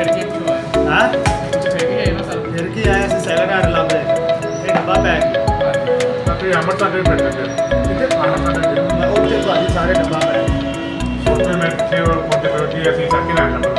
फिर के क्यों आया हाँ कुछ फिर के आया ना सर फिर की आया सी सेकंड हैंड लब रहे ये डब्बा पै गया ਤੇ ਅੰਮ੍ਰਿਤਸਰ ਦੇ ਪਿੰਡ ਚ ठीक है ਅੰਮ੍ਰਿਤਸਰ ਦੇ मैं ਉੱਥੇ ਤੁਹਾਡੀ ਸਾਰੇ ਡੱਬਾ ਪੈ ਗਏ ਉੱਥੇ ਮੈਂ ਪਿੱਛੇ ਉਹ ਪਹੁੰਚੇ ਫਿਰ ਜੀ ਅਸੀਂ ਸਰਕਿਲ ਲੈਣ ਲੱਗੇ